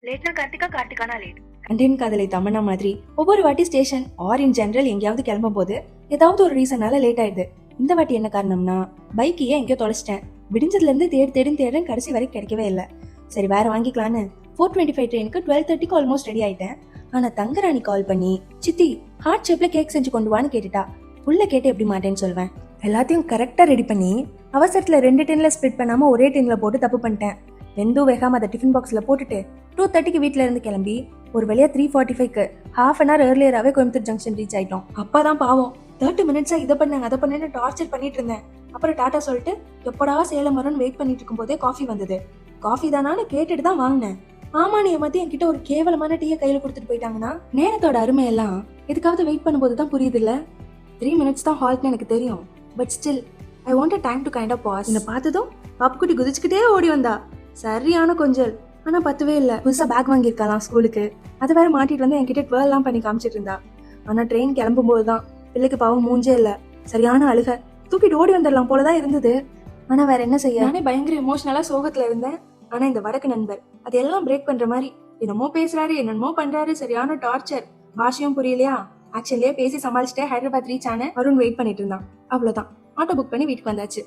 லேட்னா Karthika, கார்த்திகானா late. கண்டேன் காதலை தமன்னா மாதிரி ஒவ்வொரு வாட்டி ஸ்டேஷன் ஆர் இன் ஜெனரல் எங்கேயாவது கிளம்பும் போது ஏதாவது ஒரு ரீசனால லேட் ஆயிடுது. இந்த வாட்டி என்ன காரணம்னா பைக்கையே எங்கேயோ தொலைச்சிட்டேன். விடிஞ்சதுல இருந்து தேடுன்னு கடைசி வரைக்கும் கிடைக்கவே இல்லை. சரி வேற வாங்கிக்கலான்னு 4:25 ட்ரெயினுக்கு 12:30 ஆல்மோஸ்ட் ரெடி ஆயிட்டேன். ஆனா தங்கராணி கால் பண்ணி சித்தி ஹார்ட் ஷேப்ல கேக் செஞ்சு கொண்டு வான்னு கேட்டுட்டா. புள்ள கேட்டு எப்படி மாட்டேன்னு சொல்வேன். எல்லாத்தையும் கரெக்டா ரெடி பண்ணி அவசரத்துல 2 டின்ல ஸ்ப்ளிட் பண்ணாம ஒரே டின்ல போட்டு தப்பு பண்ணிட்டேன். வெந்தும் வேகாம அதை டிஃபன் பாக்ஸ்ல போட்டுட்டு 2:30 வீட்டுல இருந்து கிளம்பி ஒரு வழியா 3:45 ஹாஃப் அன் ஹவர் ஏர்லியராகவே கோயம்புத்தூர் ஜங்ஷன் ரீச் ஆயிட்டோம். அப்பாதான் பாவம் 30 மினிட்ஸா இதை பண்ணாங்க அதை பண்ணு டார்ச்சர் பண்ணிட்டு இருந்தேன். அப்புறம் டாட்டா சொல்லிட்டு எப்படா சேலம் வரும்னு வெயிட் பண்ணிட்டு இருக்கும் போதே காஃபி வந்தது. காஃபி தானான்னு கேட்டுட்டு தான் வாங்கினேன். ஆமான்னு ஏமாத்தி என்கிட்ட ஒரு கேவலமான டீயை கையில கொடுத்துட்டு போயிட்டாங்கன்னா நேரத்தோட அருமையெல்லாம் எதுக்காவது வெயிட் பண்ணும்போது தான் புரியுது இல்ல. 3 மினிட்ஸ் தான் ஹால்ட்னு எனக்கு தெரியும். But still I want time to kind of pass. என்ன பார்த்ததும் பாப்புக்குட்டி குதிச்சுக்கிட்டே ஓடி வந்தா. சரியான கொஞ்சல். ஆனா பத்துவே இல்ல. புதுசா பேக் வாங்கியிருக்கலாம் ஸ்கூலுக்கு. அதை வேற மாட்டிட்டு வந்து என்கிட்ட ட்வெல்லாம் பண்ணி காமிச்சிட்டு இருந்தா. ஆனா ட்ரெயின் கிளம்பும் போதுதான் பிள்ளைக்கு பாவம் மூஞ்சே இல்ல. சரியான அழுக. தூக்கிட்டு ஓடி வந்துடலாம் போலதான் இருந்தது. ஆனா வேற என்ன செய்ய, நானே பயங்கர எமோஷனலா சோகத்துல இருந்தேன். ஆனா இந்த வடக்கு நண்பர் அதெல்லாம் பிரேக் பண்ற மாதிரி என்னமோ பேசுறாரு, என்னமோ பண்றாரு. சரியான டார்ச்சர். பாஷையும் புரியலையா. ஆக்சுவலியே பேசி சமாளிச்சுட்டு ஹைதராபாத் ரீச் ஆன வருண் வெயிட் பண்ணிட்டு இருந்தான். அவ்வளவுதான். ஆட்டோ புக் பண்ணி வீட்டுக்கு வந்தாச்சு.